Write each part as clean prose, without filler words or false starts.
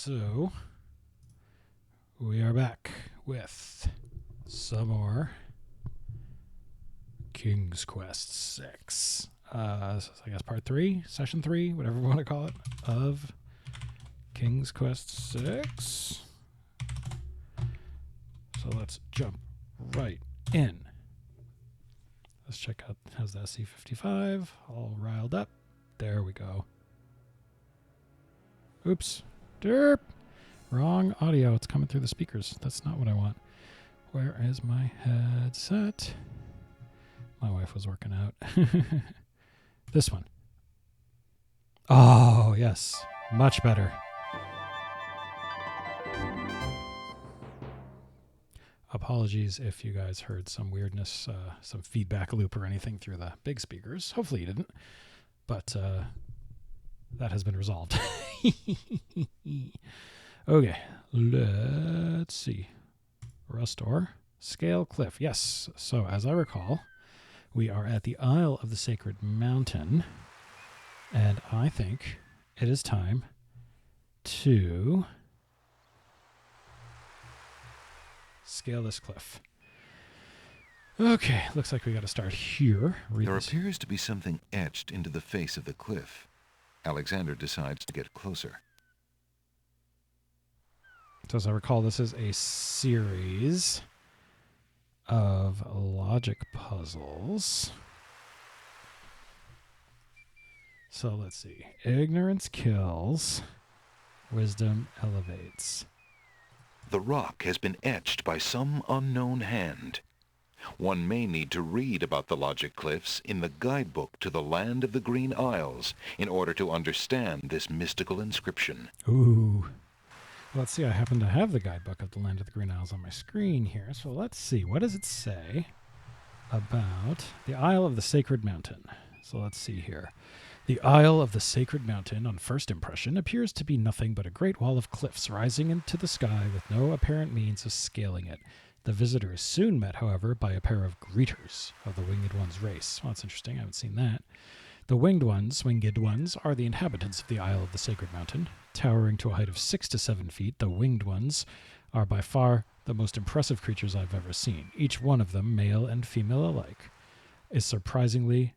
So we are back with some more King's Quest 6. I guess part 3, session 3, whatever we want to call it, of King's Quest 6. So let's jump right in. Let's check out, how's the SC55 all riled up. There we go. Oops. Derp. Wrong audio. It's coming through the speakers. That's not what I want. Where is my headset? My wife was working out. This one. Oh, yes. Much better. Apologies if you guys heard some weirdness, some feedback loop or anything through the big speakers. Hopefully you didn't. But that has been resolved. Okay, let's see. Restore. Scale Cliff. Yes. So as I recall, we are at the Isle of the Sacred Mountain. And I think it is time to scale this cliff. Okay, looks like we got to start here. There appears to be something etched into the face of the cliff. Alexander decides to get closer. So as I recall, this is a series of logic puzzles. So let's see. Ignorance kills, wisdom elevates. The rock has been etched by some unknown hand. One may need to read about the logic cliffs in the guidebook to the Land of the Green Isles in order to understand this mystical inscription. Ooh. Let's see, I happen to have the guidebook of the Land of the Green Isles on my screen here. So let's see, what does it say about the Isle of the Sacred Mountain? So let's see here. The Isle of the Sacred Mountain, on first impression, appears to be nothing but a great wall of cliffs rising into the sky with no apparent means of scaling it. The visitor is soon met, however, by a pair of greeters of the Winged Ones race. Well, that's interesting. I haven't seen that. The Winged Ones, are the inhabitants of the Isle of the Sacred Mountain. Towering to a height of 6 to 7 feet, the Winged Ones are by far the most impressive creatures I've ever seen. Each one of them, male and female alike, is surpassingly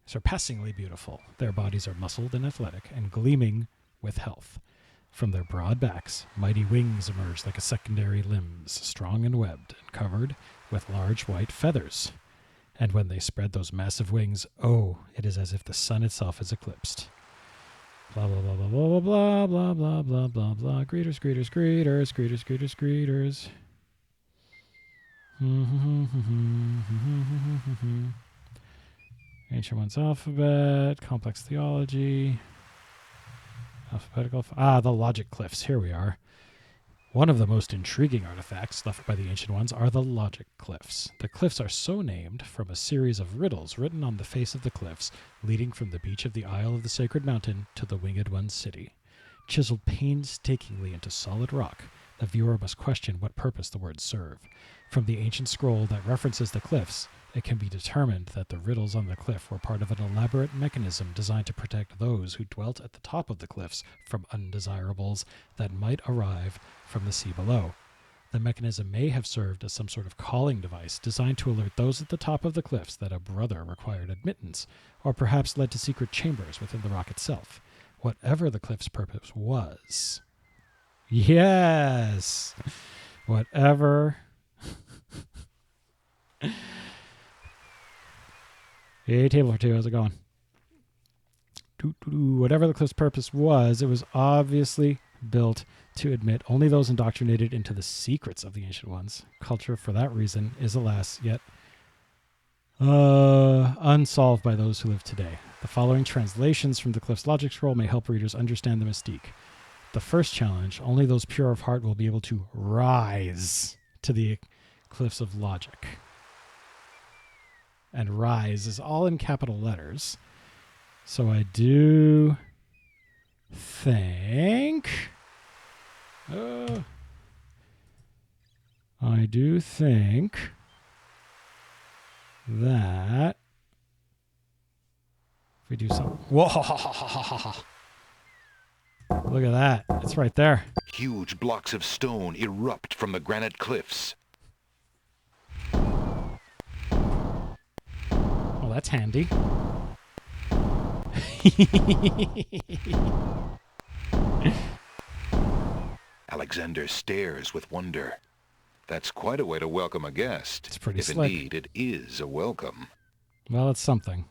beautiful. Their bodies are muscled and athletic and gleaming with health. From their broad backs, mighty wings emerge like a secondary limbs, strong and webbed, and covered with large white feathers. And when they spread those massive wings, oh, it is as if the sun itself is eclipsed. Blah, blah, blah, blah, blah, blah, blah, blah, blah, blah, blah. Greeters, greeters, greeters, greeters, greeters, greeters. Ancient One's alphabet, complex theology, alphabetical. The logic cliffs. Here we are. One of the most intriguing artifacts left by the Ancient Ones are the logic cliffs. The cliffs are so named from a series of riddles written on the face of the cliffs, leading from the beach of the Isle of the Sacred Mountain to the Winged One's city. Chiseled painstakingly into solid rock, the viewer must question what purpose the words serve. From the ancient scroll that references the cliffs, it can be determined that the riddles on the cliff were part of an elaborate mechanism designed to protect those who dwelt at the top of the cliffs from undesirables that might arrive from the sea below. The mechanism may have served as some sort of calling device designed to alert those at the top of the cliffs that a brother required admittance, or perhaps led to secret chambers within the rock itself. Whatever the cliff's purpose was. Yes! Whatever. Hey, Table for Two, how's it going? Whatever the cliff's purpose was, it was obviously built to admit only those indoctrinated into the secrets of the Ancient Ones. Culture, for that reason, is alas yet unsolved by those who live today. The following translations from the Cliff's logic scroll may help readers understand the mystique. The first challenge, only those pure of heart will be able to rise to the cliffs of logic. And rise is all in capital letters. So I do think... that if we do something... Whoa! Look at that. It's right there. Huge blocks of stone erupt from the granite cliffs. Well, that's handy. Alexander stares with wonder. That's quite a way to welcome a guest. It's pretty if slick. Indeed it is a welcome. Well, it's something.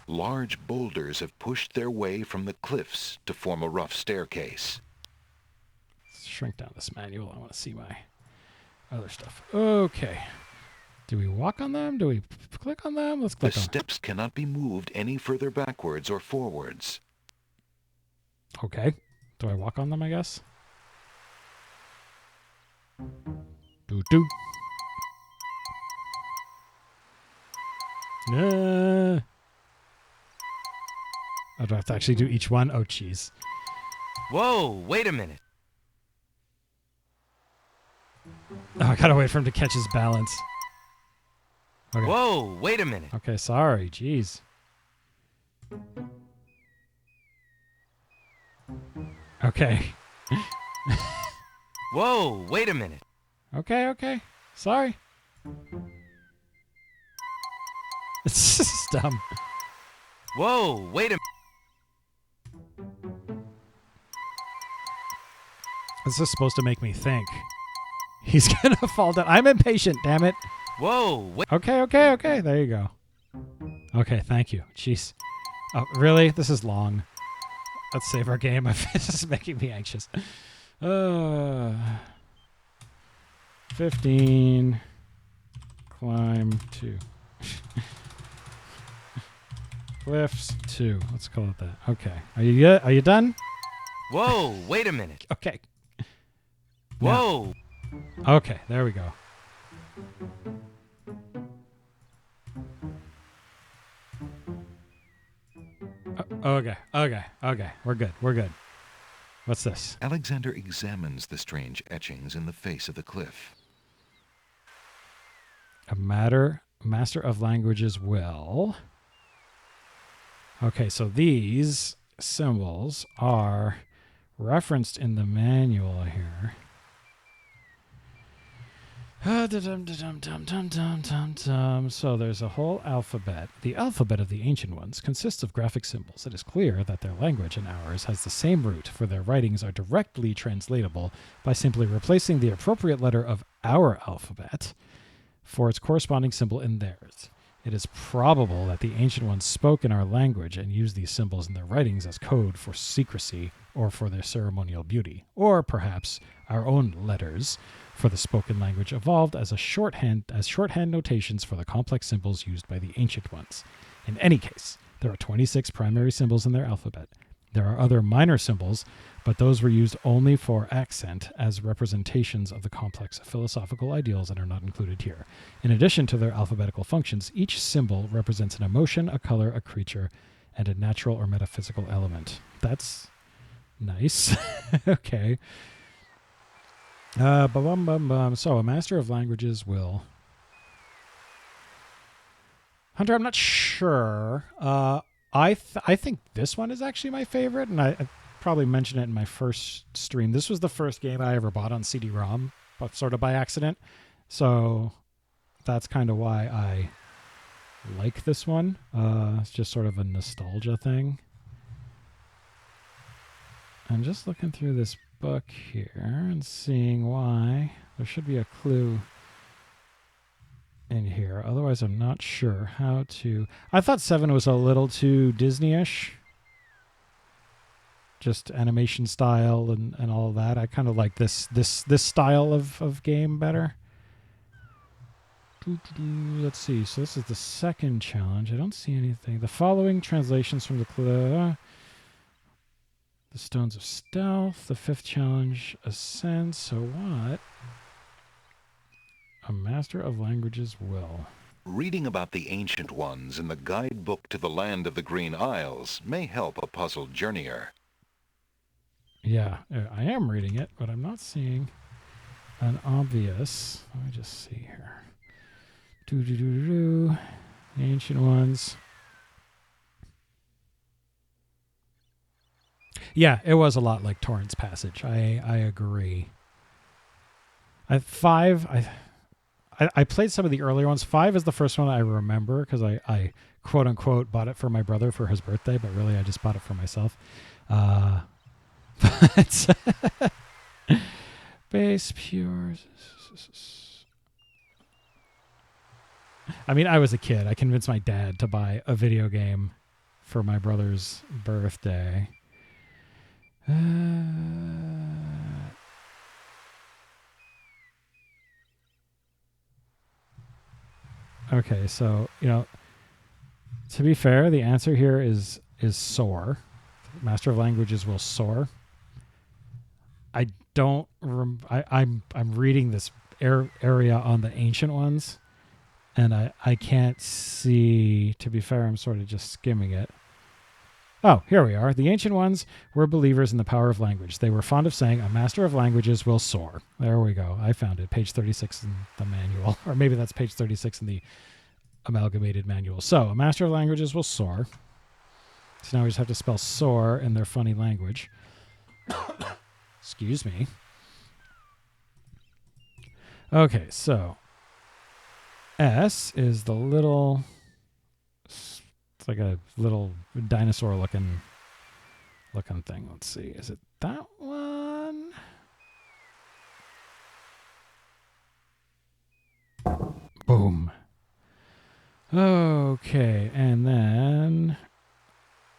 Large boulders have pushed their way from the cliffs to form a rough staircase. Let's shrink down this manual. I want to see my other stuff. Okay. Do we walk on them? Do we click on them? Let's The click on them. steps cannot be moved any further backwards or forwards. Okay. Do I walk on them, I guess? Do-do. Oh, do I have to actually do each one? Oh, jeez. Whoa, wait a minute. Oh, I gotta wait for him to catch his balance. Okay. Whoa, wait a minute. Okay, sorry. Jeez. Okay. Whoa, wait a minute. Okay. Sorry. It's just dumb. Whoa, wait a This is supposed to make me think. He's gonna fall down. I'm impatient, damn it. Whoa, wait. Okay. There you go. Okay, thank you. Jeez. Oh, really? This is long. Let's save our game. This is making me anxious. 15. Climb 2. Cliffs 2. Let's call it that. Okay. Are you done? Whoa, wait a minute. Okay. Whoa. Okay, there we go. Okay. We're good. What's this? Alexander examines the strange etchings in the face of the cliff. A master of languages will. Okay, so these symbols are referenced in the manual here. So there's a whole alphabet. The alphabet of the ancient ones consists of graphic symbols. It is clear that their language and ours has the same root, for their writings are directly translatable by simply replacing the appropriate letter of our alphabet for its corresponding symbol in theirs. It is probable that the ancient ones spoke in our language and used these symbols in their writings as code for secrecy or for their ceremonial beauty, or perhaps our own letters for the spoken language evolved as shorthand notations for the complex symbols used by the ancient ones. In any case, there are 26 primary symbols in their alphabet. There are other minor symbols, but those were used only for accent as representations of the complex philosophical ideals and are not included here. In addition to their alphabetical functions, each symbol represents an emotion, a color, a creature, and a natural or metaphysical element. That's nice. Okay. So a master of languages will. Hunter, I'm not sure. I think this one is actually my favorite, and I probably mentioned it in my first stream. This was the first game I ever bought on CD-ROM, but sort of by accident. So that's kind of why I like this one. It's just sort of a nostalgia thing. I'm just looking through this book here and seeing why. There should be a clue in here. Otherwise, I'm not sure how to. I thought 7 was a little too Disney-ish. Just animation style and all of that. I kind of like this style of game better. Let's see. So this is the second challenge. I don't see anything. The following translations from the Stones of Stealth. The 5th challenge, Ascend. So what? A master of languages will. Reading about the ancient ones in the guidebook to the land of the Green Isles may help a puzzled journeyer. Yeah, I am reading it, but I'm not seeing an obvious. Let me just see here. The ancient ones. Yeah, it was a lot like Torrent's Passage. I agree. I played some of the earlier ones. 5 is the first one I remember because I quote unquote bought it for my brother for his birthday, but really I just bought it for myself. But base pure. I mean, I was a kid. I convinced my dad to buy a video game for my brother's birthday. Okay, so, to be fair, the answer here is soar. Master of Languages will soar. I don't. I'm reading this area on the ancient ones, and I can't see. To be fair, I'm sort of just skimming it. Oh, here we are. The ancient ones were believers in the power of language. They were fond of saying, "A master of languages will soar." There we go. I found it. Page 36 in the manual, or maybe that's page 36 in the amalgamated manual. So, a master of languages will soar. So now we just have to spell soar in their funny language. Excuse me. Okay, so S is the little... It's like a little dinosaur-looking thing. Let's see. Is it that one? Boom. Okay, and then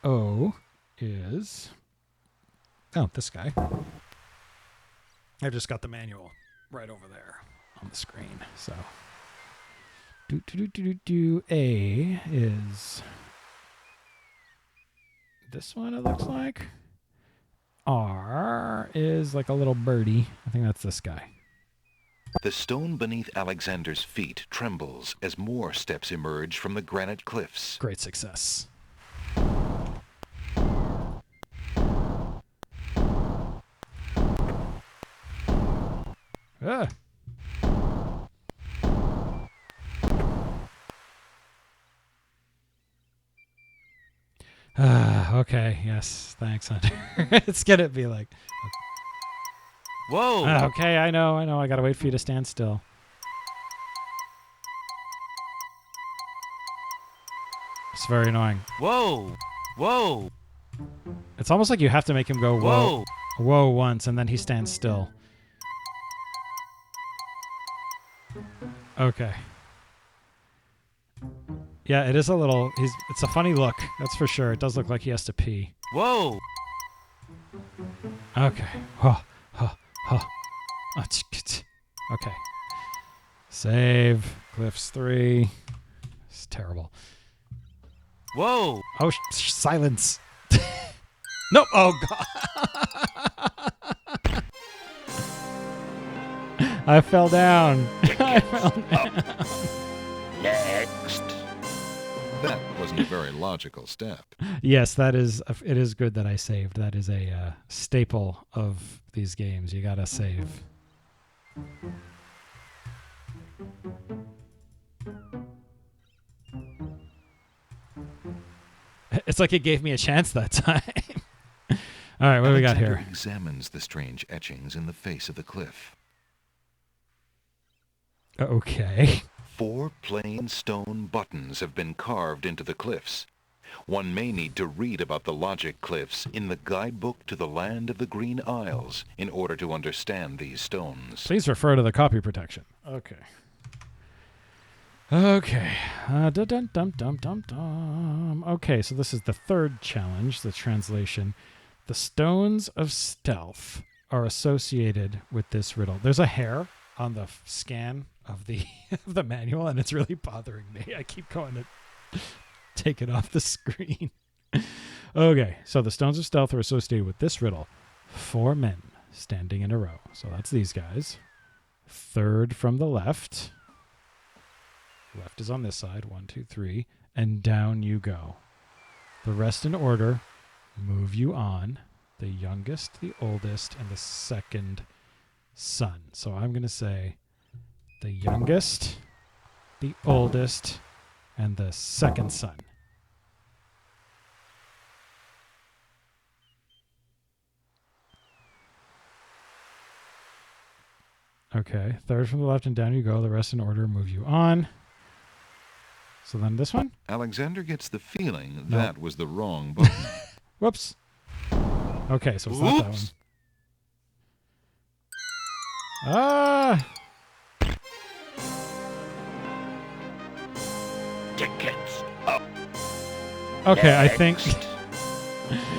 O is... Oh, this guy. I've just got the manual right over there on the screen. So, A is this one, it looks like. R is like a little birdie. I think that's this guy. The stone beneath Alexander's feet trembles as more steps emerge from the granite cliffs. Great success. Ah. Okay, yes, thanks, Hunter. It's gonna be like... Whoa! Okay, I know. I gotta wait for you to stand still. It's very annoying. Whoa! Whoa! It's almost like you have to make him go whoa, whoa once, and then he stands still. Okay. Yeah, it is a little... It's a funny look, that's for sure. It does look like he has to pee. Whoa! Okay. Okay. Save. Glyphs 3. It's terrible. Whoa! Oh, silence. Nope. Oh, God. I fell down. I fell down. Next. That wasn't a very logical step. Yes, that is. It is good that I saved. That is a staple of these games. You gotta save. It's like it gave me a chance that time. All right, what do we got here? Alexander examines the strange etchings in the face of the cliff. Okay. 4 plain stone buttons have been carved into the cliffs. One may need to read about the logic cliffs in the guidebook to the land of the Green Isles in order to understand these stones. Please refer to the copy protection. Okay. Okay. Okay, so this is the third challenge, the translation. The stones of stealth are associated with this riddle. There's a hair on the scan of the of the manual, and it's really bothering me. I keep going to take it off the screen. Okay, so the stones of stealth are associated with this riddle. 4 men standing in a row. So that's these guys. Third from the left. Left is on this side. 1, 2, 3. And down you go. The rest in order move you on. The youngest, the oldest, and the second son. So I'm going to say the youngest, the oldest, and the second son. Okay. Third from the left and down you go. The rest in order move you on. So then this one? Alexander gets the feeling Nope. that was the wrong button. Whoops. Okay, so it's not that one. Oops. Ah! Tickets up. Okay, I think...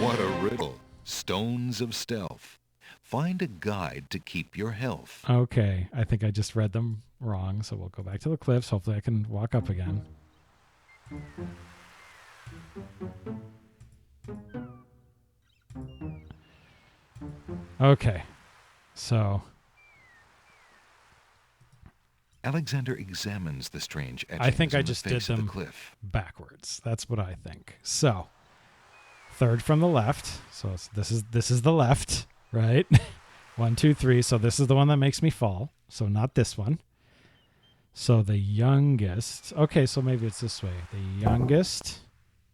What a riddle. Stones of stealth. Find a guide to keep your health. Okay, I think I just read them wrong, so we'll go back to the cliffs. Hopefully I can walk up again. Okay, so... Alexander examines the strange etchings I think I in just the did face of them the cliff. backwards. That's what I think. So, third from the left. So this is the left, right? 1, 2, 3. So this is the one that makes me fall. So not this one. So the youngest. Okay, so maybe it's this way. The youngest,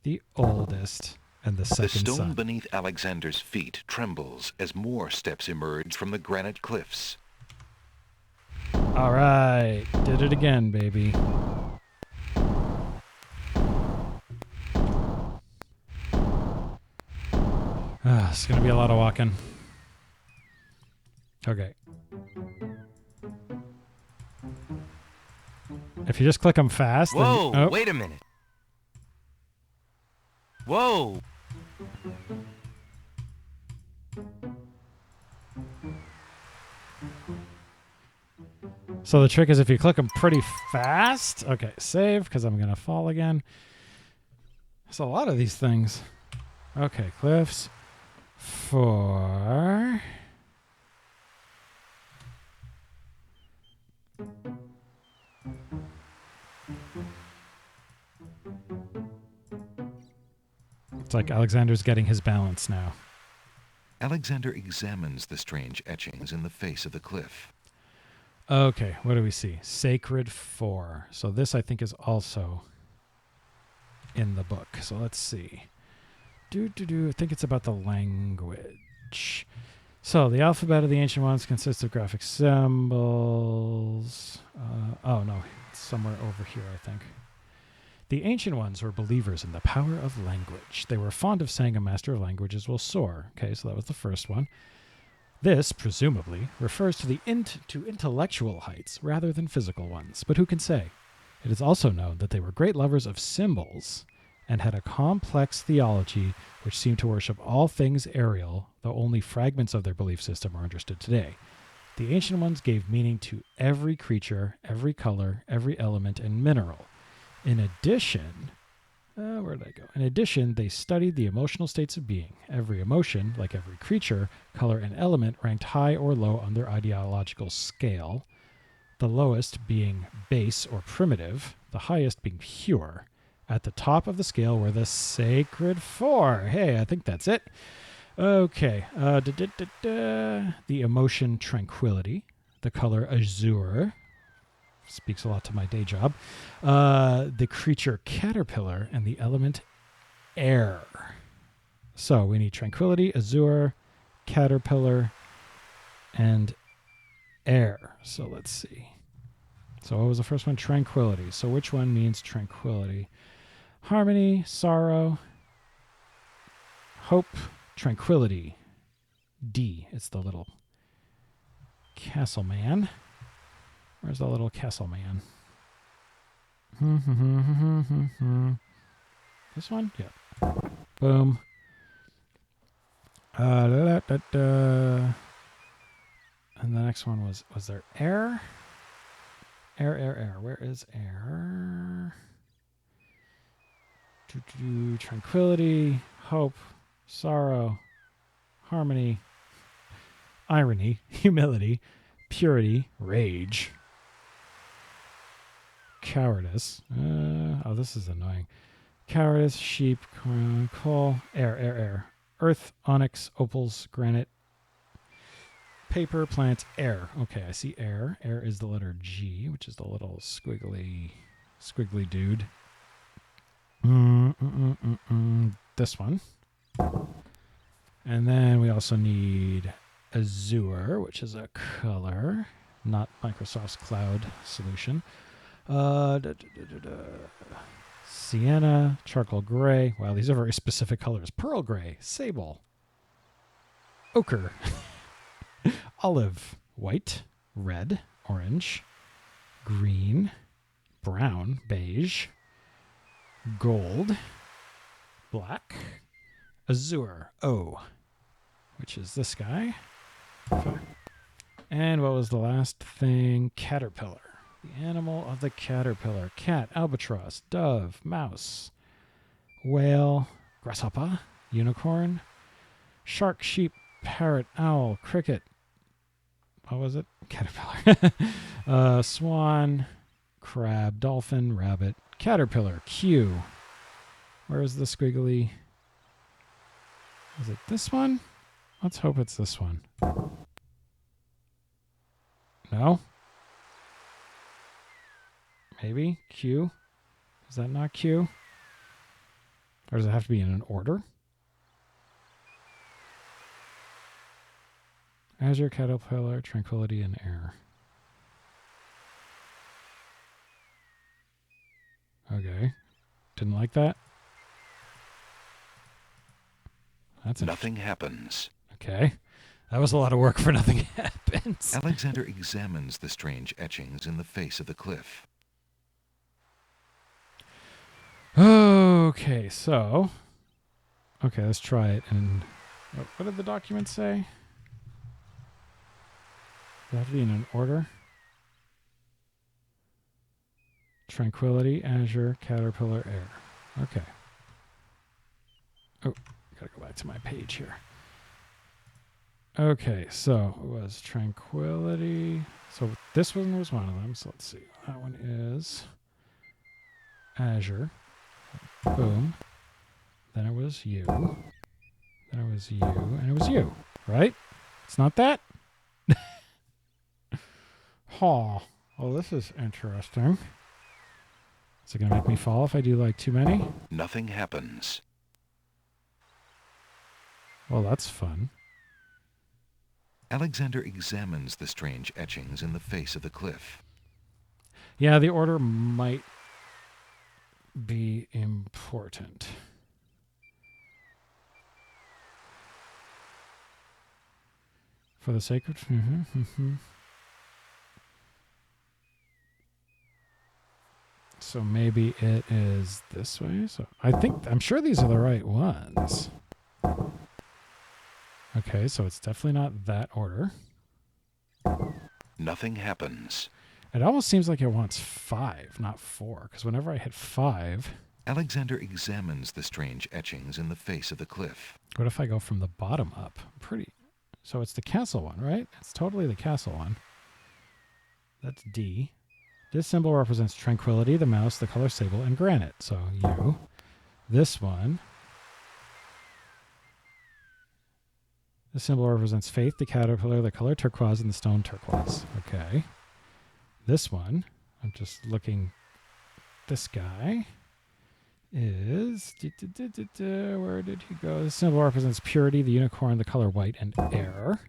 the oldest, and the The second stone son. beneath Alexander's feet trembles as more steps emerge from the granite cliffs. All right, did it again, baby. It's gonna be a lot of walking. Okay. If you just click them fast, Whoa, then wait a minute. Whoa. So the trick is if you click them pretty fast. Okay, save because I'm gonna fall again. There's a lot of these things. Okay, cliffs. 4. It's like Alexander's getting his balance now. Alexander examines the strange etchings in the face of the cliff. Okay, what do we see? Sacred 4. So this I think is also in the book. So let's see. I think it's about the language. So the alphabet of the ancient ones consists of graphic symbols. Oh no, it's somewhere over here, I think. The ancient ones were believers in the power of language. They were fond of saying a master of languages will soar. Okay, so that was the first one. This, presumably, refers to to intellectual heights rather than physical ones, but who can say? It is also known that they were great lovers of symbols and had a complex theology which seemed to worship all things aerial, though only fragments of their belief system are understood today. The ancient ones gave meaning to every creature, every color, every element, and mineral. In addition, where did I go? In addition, they studied the emotional states of being. Every emotion, like every creature, color, and element, ranked high or low on their ideological scale, the lowest being base or primitive, the highest being pure. At the top of the scale were the sacred 4. Hey, I think that's it. Okay. The emotion tranquility, the color azure, speaks a lot to my day job, the creature caterpillar, and the element air. So we need tranquility, azure, caterpillar, and air. So let's see. So what was the first one? Tranquility. So which one means tranquility? Harmony, sorrow, hope, tranquility. D. It's the little castle man. Where's the little castle man? This one? Yeah. Boom. And the next one was there air? Air. Where is air? Tranquility, hope, sorrow, harmony, irony, humility, purity, rage, cowardice. Oh, this is annoying. Cowardice, sheep, coal, air. Earth, onyx, opals, granite, paper, plants, air. Okay, I see air. Air is the letter G, which is the little squiggly dude. This one. And then we also need azure, which is a color. not Microsoft's cloud solution. Da, da, da, da, da. Sienna, charcoal gray. Wow, these are very specific colors. Pearl gray, sable, ochre, olive, white, red, orange, green, brown, beige, gold, black, azure, O, which is this guy. And what was the last thing? Caterpillar. The animal of the caterpillar. Cat, albatross, dove, mouse, whale, grasshopper, unicorn, shark, sheep, parrot, owl, cricket. What was it? Caterpillar. Swan, crab, dolphin, rabbit, caterpillar, Q. Where is the squiggly? Is it this one? Let's hope it's this one. No? Maybe? Q? Is that not Q? Or does it have to be in an order? Azure, caterpillar, tranquility, and air. Okay. Didn't like that? That's Nothing happens. Okay. That was a lot of work for nothing happens. Alexander examines the strange etchings in the face of the cliff. Okay, so... Okay, let's try it. And what did the document say? Does it have to be in an order? Tranquility, Azure, Caterpillar, Air. Okay. Oh, gotta go back to my page here. Okay, so it was Tranquility. So this one was one of them. So let's see. That one is Azure. Boom. Then it was you. Then it was you. And it was you. Right? It's not that? Well, this is interesting. Is it going to make me fall if I do like too many? Nothing happens. Well, that's fun. Alexander examines the strange etchings in the face of the cliff. Yeah, the order might be important. For the sacred... So maybe it is this way. So I'm sure these are the right ones. Okay, so it's definitely not that order. Nothing happens. It almost seems like it wants 5, not 4, because whenever I hit 5... Alexander examines the strange etchings in the face of the cliff. What if I go from the bottom up? So it's the castle one, right? It's totally the castle one. That's D. This symbol represents tranquility, the mouse, the color sable, and granite. So U. This one. The symbol represents faith, the caterpillar, the color turquoise, and the stone turquoise. Okay. This one, I'm just looking. This guy is... Where did he go? The symbol represents purity, the unicorn, the color white, and air.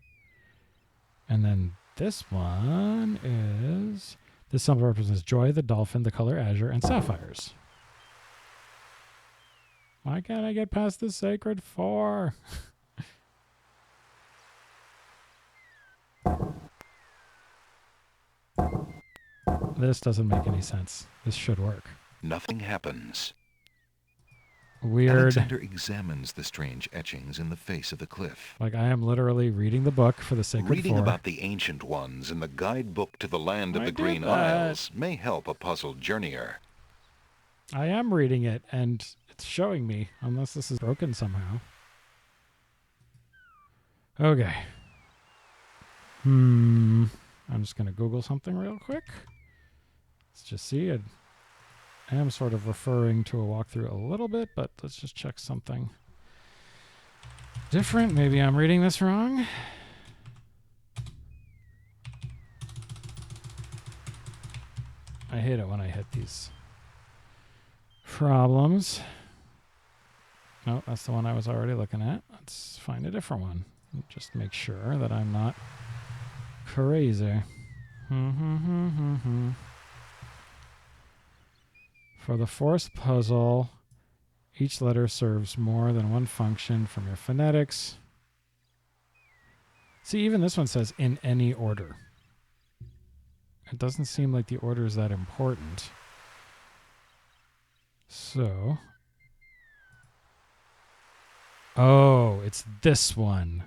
And then this one is... This symbol represents joy, the dolphin, the color azure, and sapphires. Why can't I get past the sacred 4? This doesn't make any sense. This should work. Nothing happens. Weird. Alexander examines the strange etchings in the face of the cliff. Like I am literally reading the book for the sacred 4. Reading about the ancient ones in the guidebook to the land of the Green Isles may help a puzzled journeyer. I am reading it, and it's showing me, unless this is broken somehow. Okay. I'm just going to Google something real quick. Let's just see it. I am sort of referring to a walkthrough a little bit, but let's just check something different. Maybe I'm reading this wrong. I hate it when I hit these problems. No, that's the one I was already looking at. Let's find a different one. Just make sure that I'm not crazy. For the forced puzzle, each letter serves more than one function from your phonetics. See, even this one says in any order. It doesn't seem like the order is that important. So... Oh, it's this one.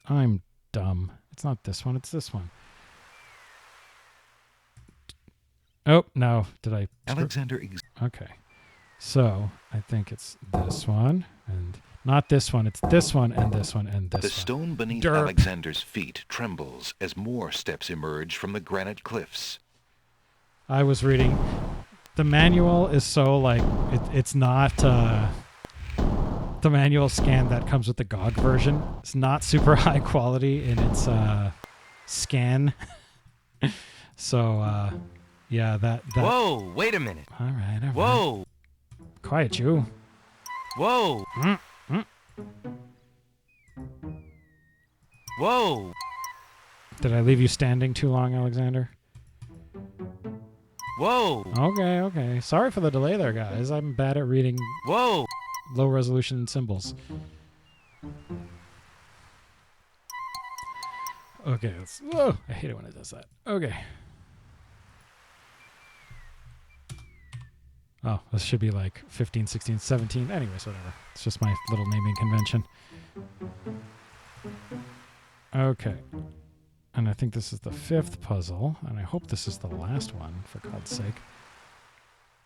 I'm dumb. It's not this one, it's this one. Oh, no. Did I... Alexander Okay. So, I think it's this one, and not this one. It's this one, and this one, and this The one. stone beneath Derp. Alexander's feet trembles as more steps emerge from the granite cliffs. I was reading... The manual is so, like... It's not... the manual scan that comes with the GOG version. It's not super high quality in its scan. So, yeah, that... Whoa, wait a minute. All right. Whoa. Quiet, you. Whoa. Whoa. Did I leave you standing too long, Alexander? Whoa. Okay. Sorry for the delay there, guys. I'm bad at reading Whoa. low-resolution symbols. Okay, whoa, I hate it when it does that. Okay. Oh, this should be like 15, 16, 17. Anyways, whatever. It's just my little naming convention. Okay. And I think this is the 5th puzzle, and I hope this is the last one, for God's sake.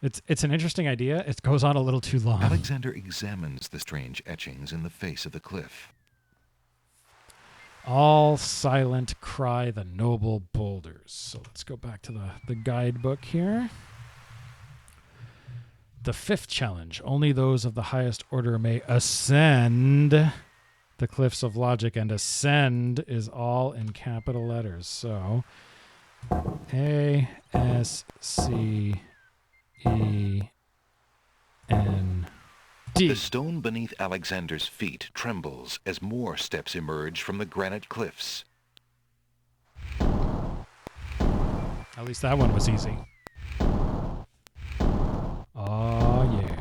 It's an interesting idea. It goes on a little too long. Alexander examines the strange etchings in the face of the cliff. All silent cry the noble boulders. So let's go back to the guidebook here. The 5th challenge. Only those of the highest order may ascend the cliffs of logic, and ascend is all in capital letters. So A, S, C, E, N, D. The stone beneath Alexander's feet trembles as more steps emerge from the granite cliffs. At least that one was easy. Oh, yeah.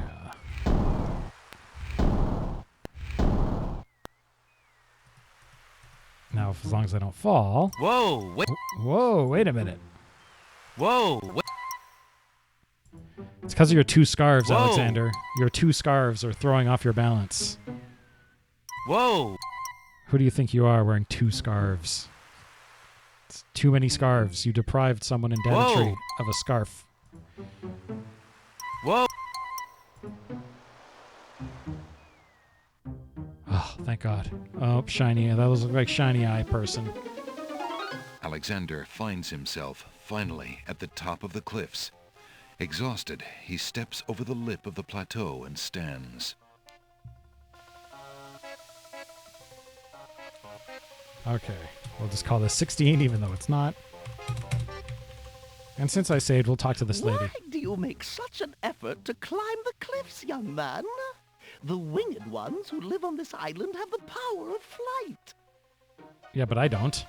Now, as long as I don't fall... Whoa, wait. Whoa, wait a minute. Whoa, wait. It's because of your 2 scarves, Whoa. Alexander. Your 2 scarves are throwing off your balance. Whoa. Who do you think you are wearing 2 scarves? It's too many scarves. You deprived someone in Daventry Whoa. of a scarf. Whoa. Oh, thank God. Oh, shiny. That was like shiny eye person. Alexander finds himself finally at the top of the cliffs. Exhausted, he steps over the lip of the plateau and stands. Okay, we'll just call this 16, even though it's not. And since I saved, we'll talk to this lady. Why do you make such an effort to climb the cliffs, young man? The winged ones who live on this island have the power of flight. Yeah, but I don't.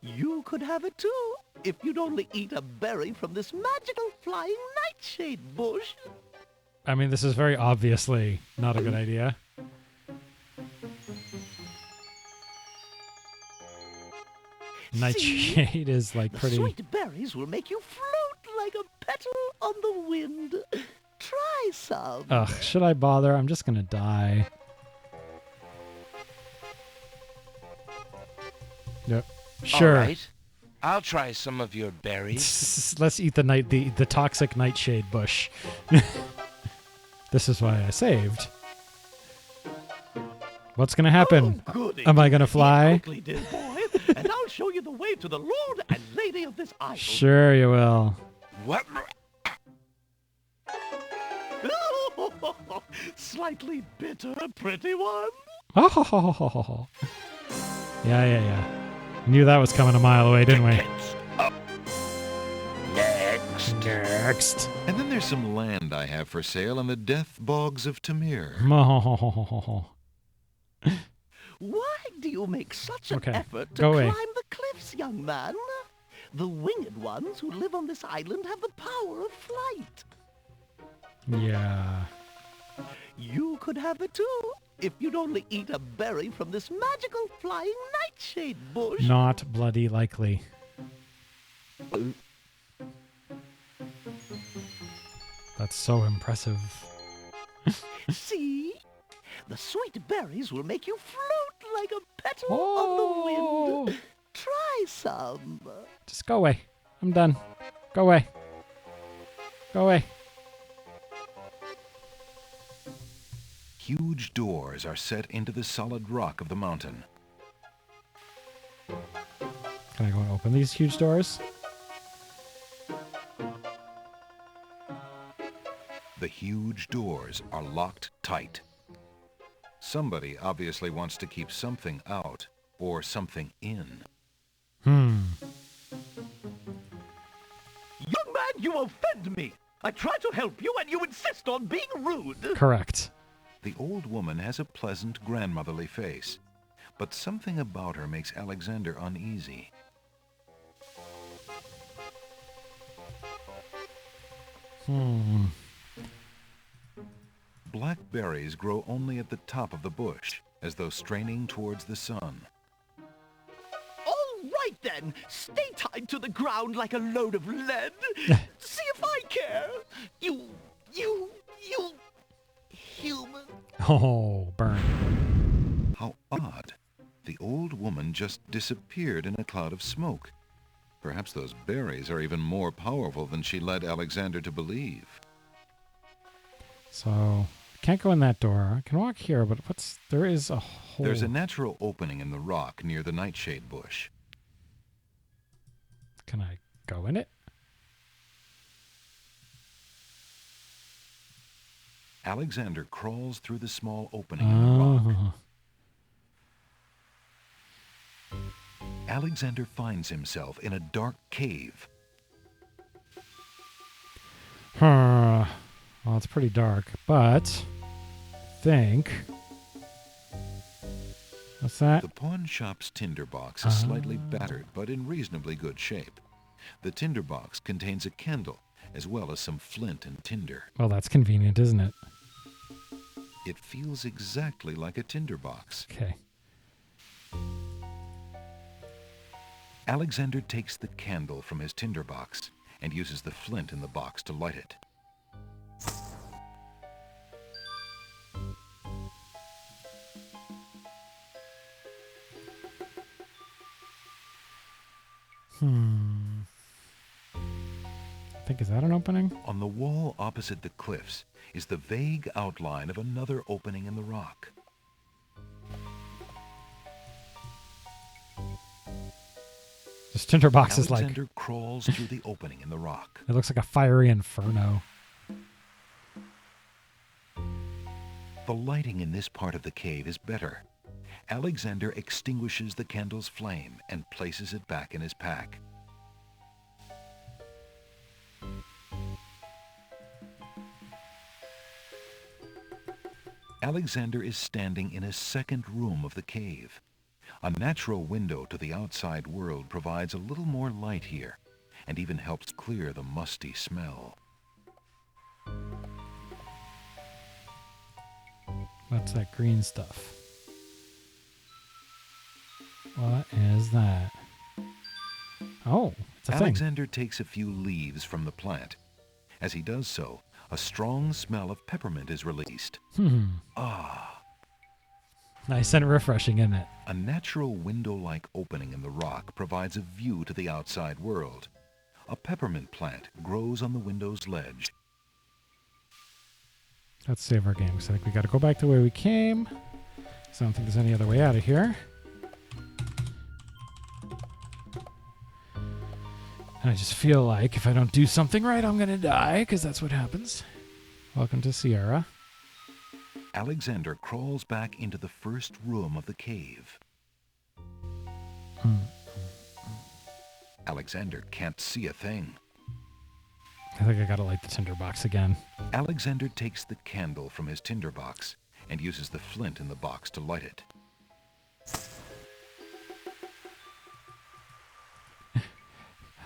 You could have it too, if you'd only eat a berry from this magical flying nightshade bush. I mean, this is very obviously not a good idea. Nightshade is like The pretty... sweet berries will make you float like a petal on the wind. Try some. Ugh, should I bother? I'm just gonna die. Yep. Sure. All right. I'll try some of your berries. Let's eat the toxic nightshade bush. This is why I saved. What's gonna happen? Oh, goody. Am I gonna fly? Eat quickly, dear boy, and I'll show you the way to the Lord and Lady of this island. Sure you will. What? Slightly bitter, pretty one. Oh. Yeah. Knew that was coming a mile away, didn't we? Tickets up. Next. And then there's some land I have for sale in the death bogs of Tamir. Why do you make such an Okay, effort to go away. climb the cliffs, young man? The winged ones who live on this island have the power of flight. Yeah. You could have it too, if you'd only eat a berry from this magical flying nightshade bush. Not bloody likely. That's so impressive. See? The sweet berries will make you float like a petal Oh. on the wind. Try some. Just go away. I'm done. Go away. Go away. Huge doors are set into the solid rock of the mountain. Can I go and open these huge doors? The huge doors are locked tight. Somebody obviously wants to keep something out or something in. Young man, you offend me. I try to help you and you insist on being rude. Correct. The old woman has a pleasant grandmotherly face, but something about her makes Alexander uneasy. Black berries grow only at the top of the bush, as though straining towards the sun. All right then, stay tied to the ground like a load of lead. See if I care. You human. Oh, burn. How odd. The old woman just disappeared in a cloud of smoke. Perhaps those berries are even more powerful than she led Alexander to believe. So, I can't go in that door. I can walk here, but there is a hole. There's a natural opening in the rock near the nightshade bush. Can I go in it? Alexander crawls through the small opening in the rock. Alexander finds himself in a dark cave. Well, it's pretty dark, but I think... What's that? The pawn shop's tinderbox is slightly battered, but in reasonably good shape. The tinderbox contains a candle, as well as some flint and tinder. Well, that's convenient, isn't it? It feels exactly like a tinderbox. Okay. Alexander takes the candle from his tinderbox and uses the flint in the box to light it. I think, is that an opening? On the wall opposite the cliffs is the vague outline of another opening in the rock. This tinderbox is like... Alexander crawls through the opening in the rock. It looks like a fiery inferno. The lighting in this part of the cave is better. Alexander extinguishes the candle's flame and places it back in his pack. Alexander is standing in a second room of the cave. A natural window to the outside world provides a little more light here, and even helps clear the musty smell. What's that green stuff? What is that? Oh, it's a thing. Alexander takes a few leaves from the plant. As he does so, a strong smell of peppermint is released. Ah. Nice and refreshing, isn't it? A natural window-like opening in the rock provides a view to the outside world. A peppermint plant grows on the window's ledge. Let's save our game. So I think we got to go back the way we came. So I don't think there's any other way out of here. And I just feel like if I don't do something right, I'm going to die, because that's what happens. Welcome to Sierra. Alexander crawls back into the first room of the cave. Alexander can't see a thing. I think I got to light the tinderbox again. Alexander takes the candle from his tinderbox and uses the flint in the box to light it.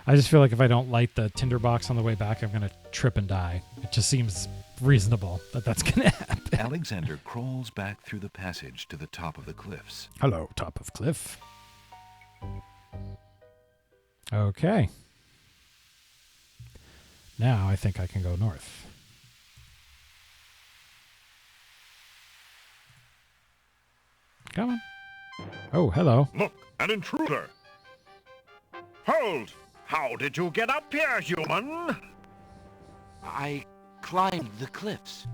I just feel like if I don't light the tinderbox on the way back, I'm going to trip and die. It just seems reasonable that that's going to happen. Alexander crawls back through the passage to the top of the cliffs. Hello, top of cliff. Okay. Now I think I can go north. Come on. Oh, hello. Look, an intruder! Hold! How did you get up here, human? I climbed the cliffs.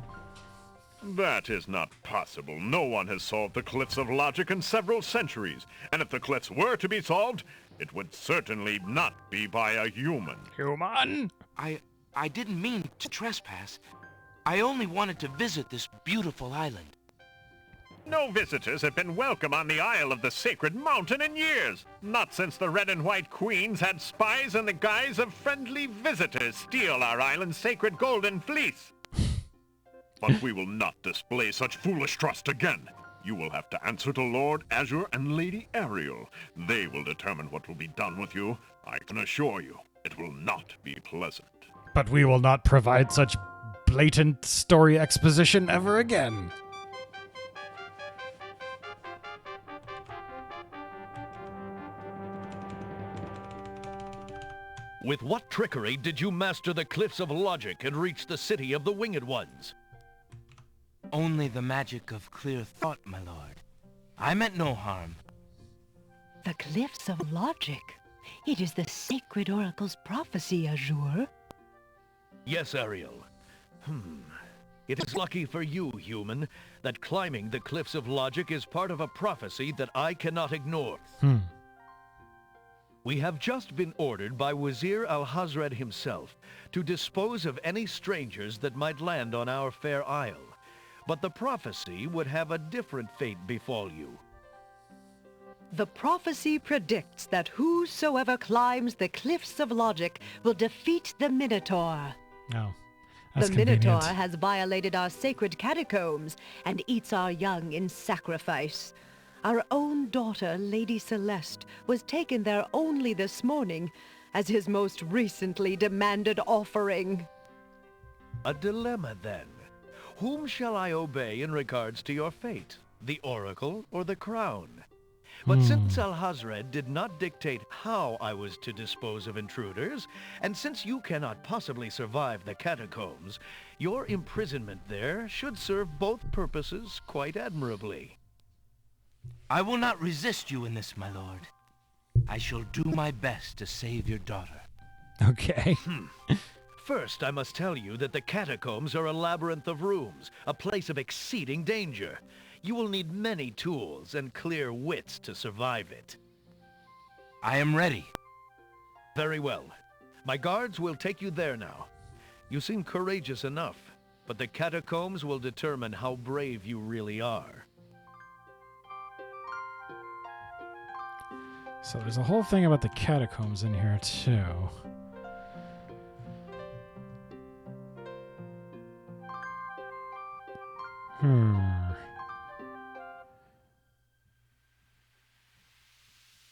That is not possible. No one has solved the cliffs of logic in several centuries. And if the cliffs were to be solved, it would certainly not be by a human. Human? I didn't mean to trespass. I only wanted to visit this beautiful island. No visitors have been welcome on the Isle of the Sacred Mountain in years. Not since the Red and White Queens had spies in the guise of friendly visitors steal our island's sacred golden fleece. But we will not display such foolish trust again. You will have to answer to Lord Azure and Lady Ariel. They will determine what will be done with you. I can assure you, it will not be pleasant. But we will not provide such blatant story exposition ever again. With what trickery did you master the cliffs of logic and reach the city of the Winged Ones? Only the magic of clear thought, my lord. I meant no harm. The cliffs of logic. It is the sacred oracle's prophecy, Azure. Yes, Ariel. It is lucky for you, human, that climbing the cliffs of logic is part of a prophecy that I cannot ignore. We have just been ordered by Wazir Al-Hazred himself to dispose of any strangers that might land on our fair isle. But the prophecy would have a different fate befall you. The prophecy predicts that whosoever climbs the cliffs of logic will defeat the Minotaur. Oh, that's The convenient. Minotaur has violated our sacred catacombs and eats our young in sacrifice. Our own daughter, Lady Celeste, was taken there only this morning as his most recently demanded offering. A dilemma, then. Whom shall I obey in regards to your fate? The Oracle or the Crown? But since Al-Hazred did not dictate how I was to dispose of intruders, and since you cannot possibly survive the catacombs, your imprisonment there should serve both purposes quite admirably. I will not resist you in this, my lord. I shall do my best to save your daughter. Okay. First, I must tell you that the catacombs are a labyrinth of rooms, a place of exceeding danger. You will need many tools and clear wits to survive it. I am ready. Very well. My guards will take you there now. You seem courageous enough, but the catacombs will determine how brave you really are. So there's a whole thing about the catacombs in here, too.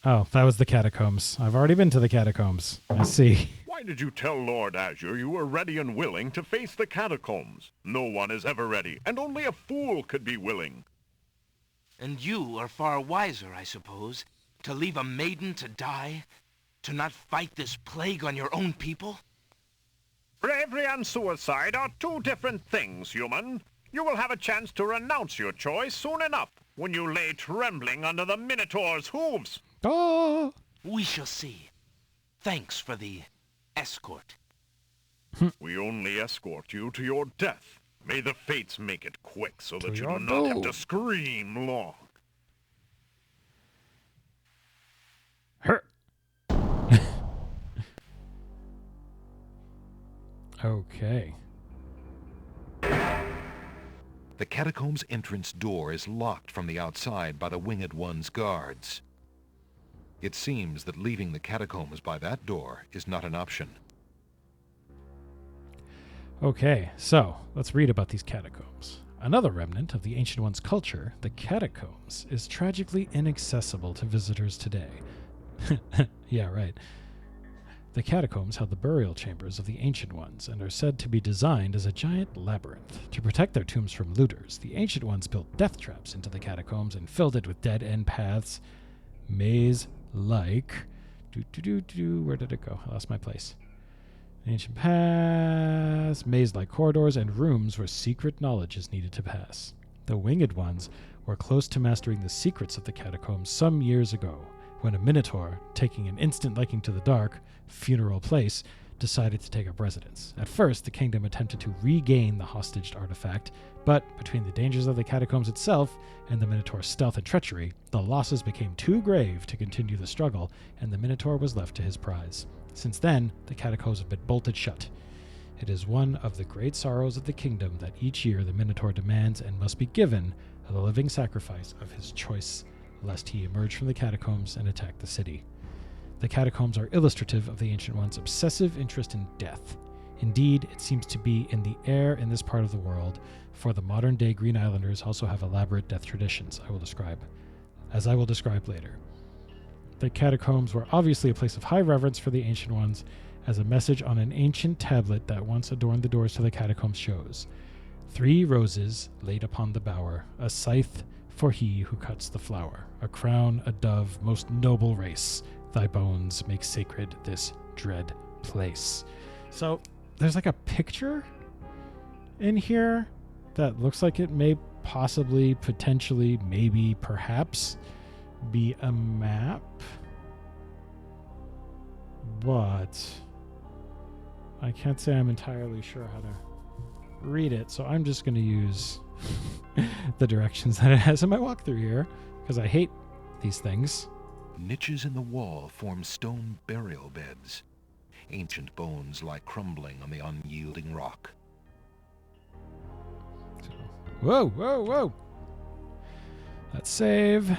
Oh, that was the catacombs. I've already been to the catacombs. I see. Why did you tell Lord Azure you were ready and willing to face the catacombs? No one is ever ready, and only a fool could be willing. And you are far wiser, I suppose, to leave a maiden to die? To not fight this plague on your own people? Bravery and suicide are two different things, human. You will have a chance to renounce your choice soon enough, when you lay trembling under the Minotaur's hooves. Oh! We shall see. Thanks for the escort. We only escort you to your death. May the fates make it quick so that you your do not have doom. to scream long. Her. Okay. The catacombs entrance door is locked from the outside by the Winged One's guards. It seems that leaving the catacombs by that door is not an option. Okay, so let's read about these catacombs. Another remnant of the Ancient One's culture, the catacombs, is tragically inaccessible to visitors today. Yeah, right. The catacombs held the burial chambers of the Ancient Ones and are said to be designed as a giant labyrinth. To protect their tombs from looters, the Ancient Ones built death traps into the catacombs and filled it with dead-end paths, maze-like. Where did it go? I lost my place. Ancient paths, maze-like corridors, and rooms where secret knowledge is needed to pass. The Winged Ones were close to mastering the secrets of the catacombs some years ago, when a Minotaur, taking an instant liking to the dark, funeral place, decided to take up residence. At first, the kingdom attempted to regain the hostage artifact, but between the dangers of the catacombs itself and the Minotaur's stealth and treachery, the losses became too grave to continue the struggle, and the Minotaur was left to his prize. Since then, the catacombs have been bolted shut. It is one of the great sorrows of the kingdom that each year the Minotaur demands and must be given a living sacrifice of his choice, lest he emerge from the catacombs and attack the city. The catacombs are illustrative of the Ancient One's obsessive interest in death. Indeed, it seems to be in the air in this part of the world, for the modern-day Green Islanders also have elaborate death traditions I will describe later. The catacombs were obviously a place of high reverence for the Ancient Ones, as a message on an ancient tablet that once adorned the doors to the catacombs shows. 3 roses laid upon the bower, a scythe for he who cuts the flower, a crown, a dove, most noble race, thy bones make sacred this dread place. So there's like a picture in here that looks like it may possibly, potentially, maybe, perhaps be a map, but I can't say I'm entirely sure how to read it, so I'm just going to use the directions that it has in my walkthrough here, because I hate these things. Niches in the wall form stone burial beds. Ancient bones lie crumbling on the unyielding rock. Whoa, whoa, whoa! Let's save.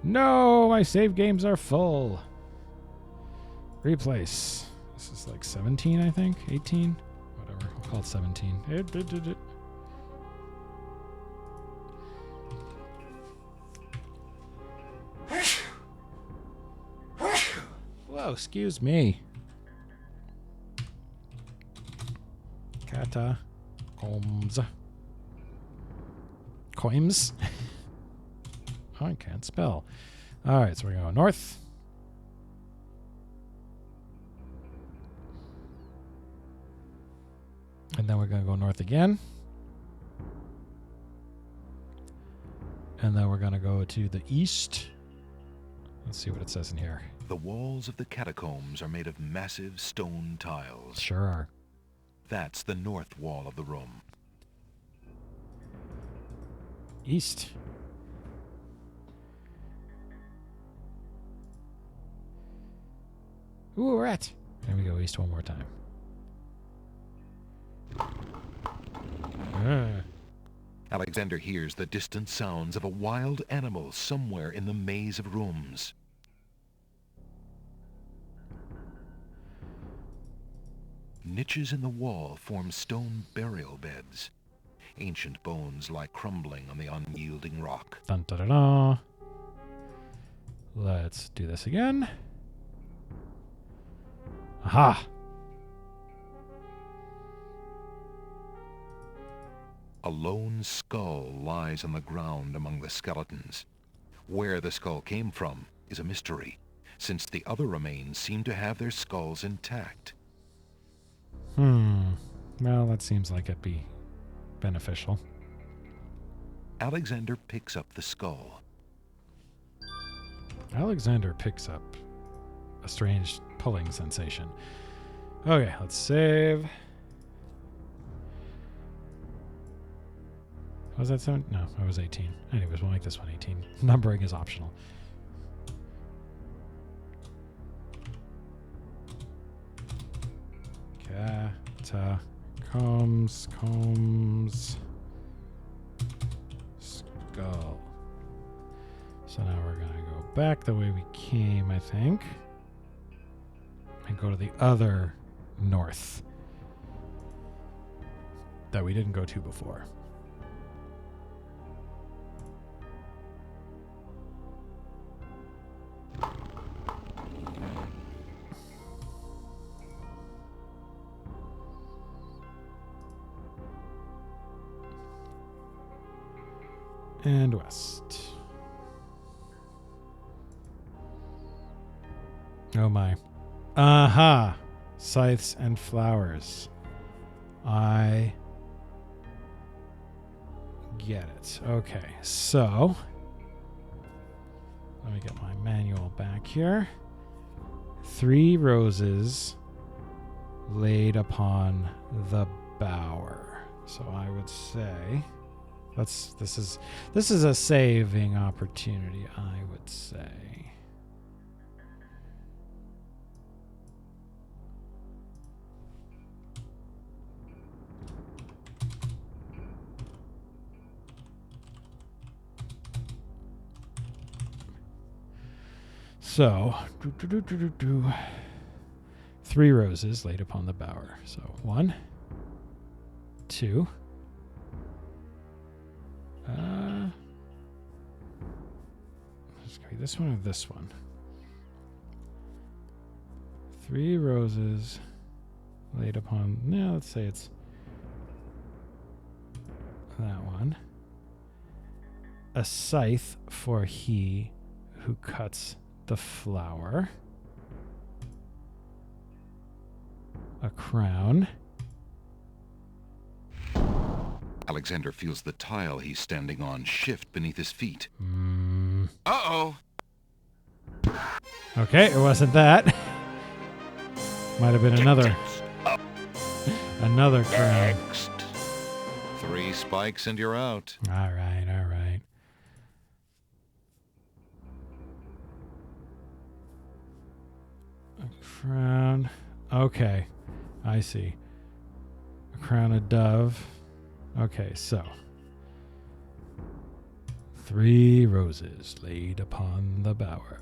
No, my save games are full. Replace. This is like 17, I think. 18? Whatever. I'll call it 17. Whoa, excuse me. Catacombs. Coims? I can't spell. Alright, so we're going to go north. And then we're going to go north again. And then we're going to go to the east. Let's see what it says in here. The walls of the catacombs are made of massive stone tiles. Sure are. That's the north wall of the room. East. Ooh, a rat. There we go, east one more time. Alexander hears the distant sounds of a wild animal somewhere in the maze of rooms. Niches in the wall form stone burial beds. Ancient bones lie crumbling on the unyielding rock. Dun, da, da, da. Let's do this again. Aha! A lone skull lies on the ground among the skeletons. Where the skull came from is a mystery, since the other remains seem to have their skulls intact. Well, that seems like it'd be beneficial. Alexander picks up the skull. Alexander picks up a strange pulling sensation. Okay, let's save. Was that 7? No, I was 18. Anyways, we'll make this one 18. Numbering is optional. Catacombs, skull. So now we're going to go back the way we came, I think. And go to the other north that we didn't go to before. And west. Oh my. Aha! Scythes and flowers. I get it. Okay, so let me get my manual back here. 3 roses laid upon the bower. So I would say this is a saving opportunity, I would say. So, 3 roses laid upon the bower. So 1, 2. It's gonna be this one or this one. 3 roses laid upon. No, let's say it's that one. A scythe for he who cuts the flower. A crown. Alexander feels the tile he's standing on shift beneath his feet. Uh-oh. Okay, it wasn't that. Might have been another crown. Next. 3 spikes and you're out. All right, all right. A crown. Okay, I see. A crown of dove. Okay, so 3 roses laid upon the bower.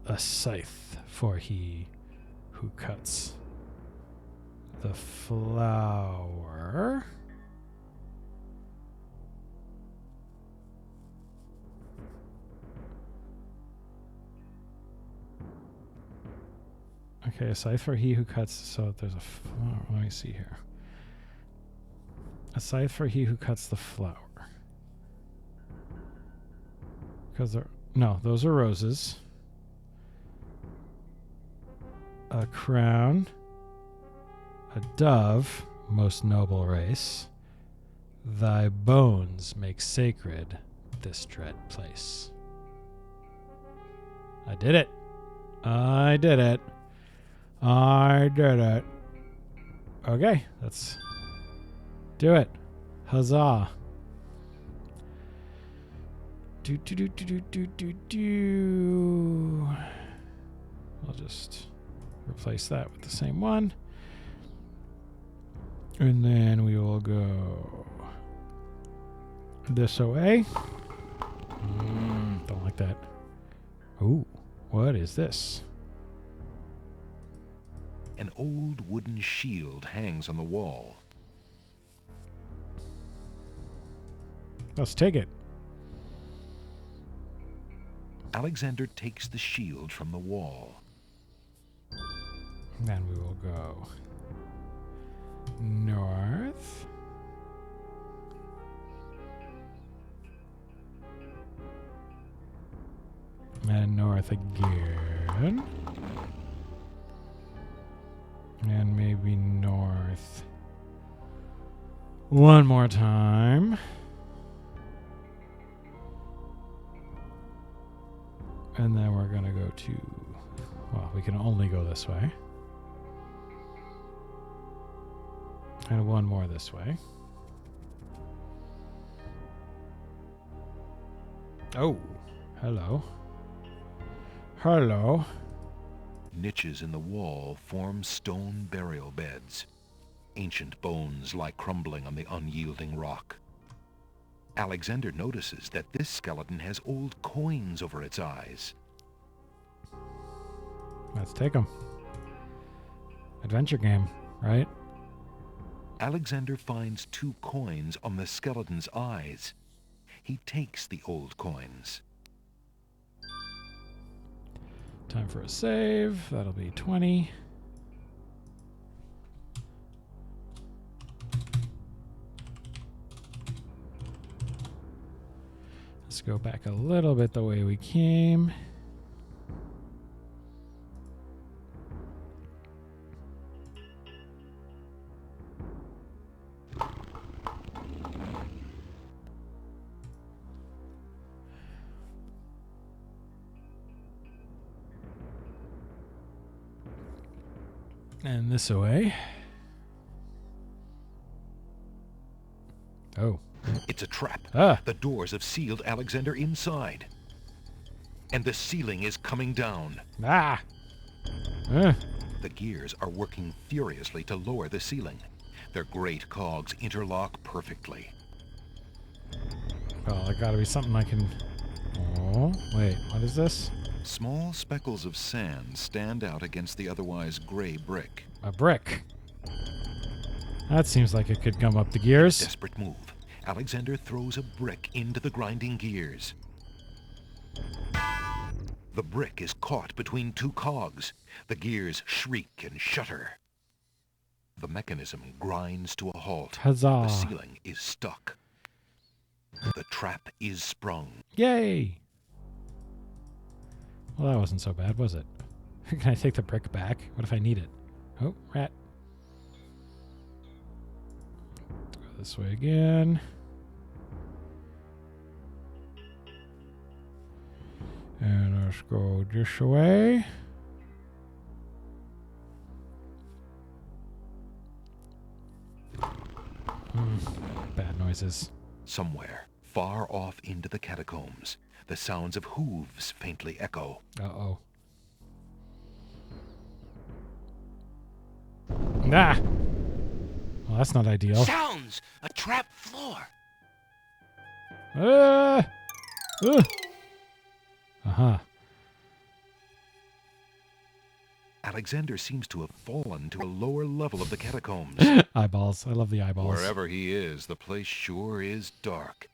A scythe for he who cuts the flower. Okay, a scythe for he who cuts. So there's let me see here. A scythe for he who cuts the flower. Because those are roses. A crown. A dove, most noble race. Thy bones make sacred this dread place. I did it. I did it. I did it. Okay, let's do it. Huzzah. Do. I'll just replace that with the same one. And then we will go this way. Don't like that. Ooh, what is this? An old wooden shield hangs on the wall. Let's take it. Alexander takes the shield from the wall. Then we will go north. And north again. And maybe north one more time. And then we're going to go to, well, we can only go this way. And one more this way. Oh, hello. Hello. Niches in the wall form stone burial beds. Ancient bones lie crumbling on the unyielding rock. Alexander notices that this skeleton has old coins over its eyes. Let's take them. Adventure game, right? Alexander finds 2 coins on the skeleton's eyes. He takes the old coins. Time for a save. That'll be 20. go back a little bit the way we came. And this away. Oh. It's a trap. Ah. The doors have sealed Alexander inside. And the ceiling is coming down. Ah. The gears are working furiously to lower the ceiling. Their great cogs interlock perfectly. Well, there gotta be something I can... Oh, wait, what is this? Small speckles of sand stand out against the otherwise gray brick. A brick. That seems like it could gum up the gears. Desperate move. Alexander throws a brick into the grinding gears. The brick is caught between two cogs. The gears shriek and shudder. The mechanism grinds to a halt. Huzzah. The ceiling is stuck. The trap is sprung. Yay! Well, that wasn't so bad, was it? Can I take the brick back? What if I need it? Oh, rat. Go this way again. And let's go this way. Bad noises. Somewhere, far off into the catacombs, the sounds of hooves faintly echo. Uh-oh. Nah! Well, that's not ideal. Sounds! A trap floor! Uh-huh. Alexander seems to have fallen to a lower level of the catacombs. Eyeballs. I love the eyeballs. Wherever he is, the place sure is dark.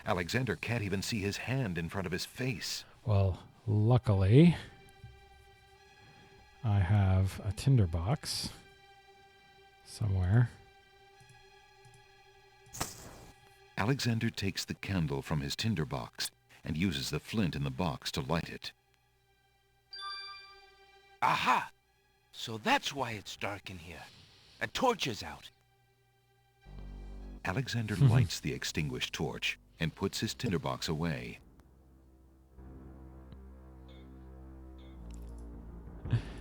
Alexander can't even see his hand in front of his face. Well, luckily, I have a tinderbox somewhere. Alexander takes the candle from his tinderbox and uses the flint in the box to light it. Aha! So that's why it's dark in here. A torch is out. Alexander lights the extinguished torch and puts his tinderbox away.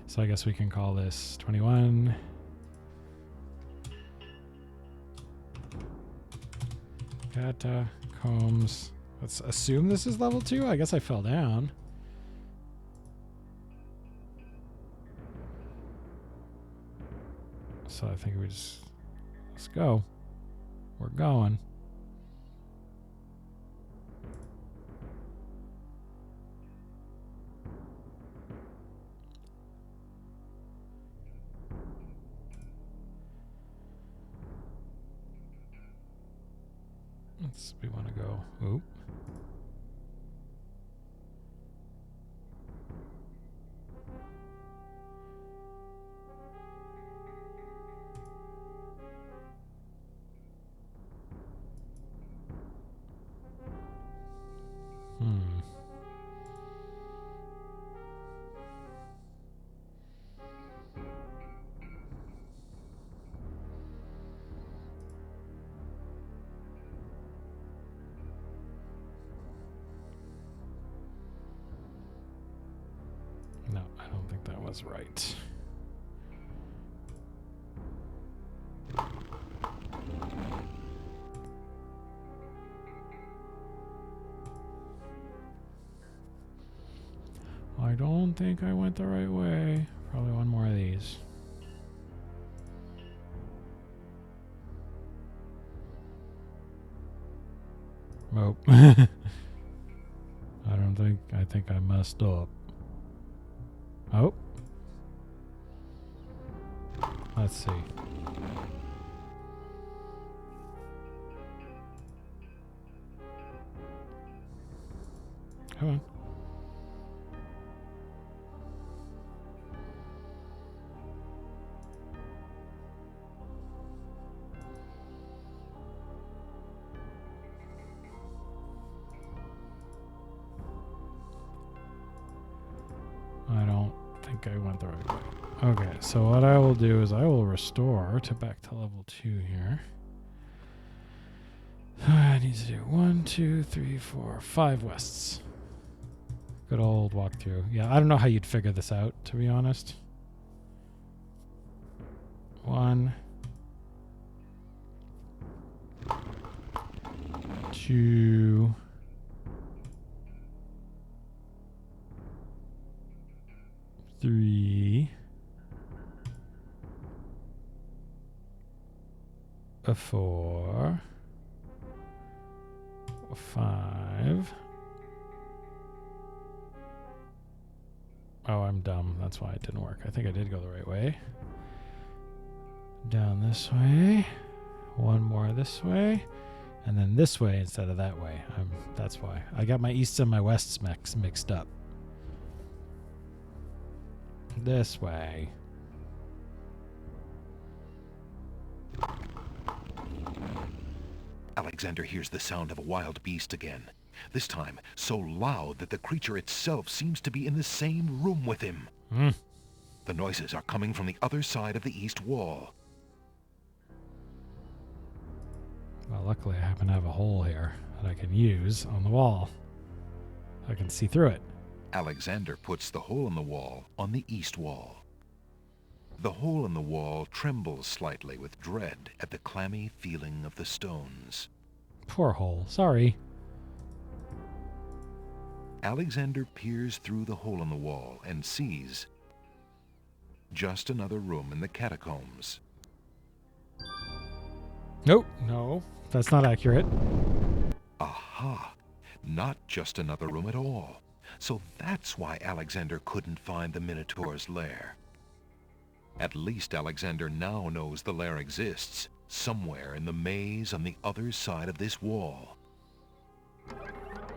So I guess we can call this 21. Catacombs. Let's assume this is level 2. I guess I fell down. So I think we just... Let's go. We're going. We want to go. Oop. No, I don't think that was right. I don't think I went the right way. Probably one more of these. Nope. I think I messed up. Oh. Let's see. Come on. I don't think I went the right way. Okay, so what I will do is I will restore to back to level 2 here. I need to do 1, 2, 3, 4, 5 wests. Good old walkthrough. Yeah, I don't know how you'd figure this out, to be honest. 1, 2, 3, 4, 5. Oh, I'm dumb. That's why it didn't work. I think I did go the right way. Down this way. One more this way. And then this way instead of that way. That's why. I got my easts and my wests mixed up. This way. Alexander hears the sound of a wild beast again. This time, so loud that the creature itself seems to be in the same room with him. The noises are coming from the other side of the east wall. Well, luckily I happen to have a hole here that I can use on the wall. I can see through it. Alexander puts the hole in the wall on the east wall. The hole in the wall trembles slightly with dread at the clammy feeling of the stones. Poor hole. Sorry. Alexander peers through the hole in the wall and sees just another room in the catacombs. Nope. No, that's not accurate. Aha! Not just another room at all. So that's why Alexander couldn't find the Minotaur's lair. At least Alexander now knows the lair exists, somewhere in the maze on the other side of this wall.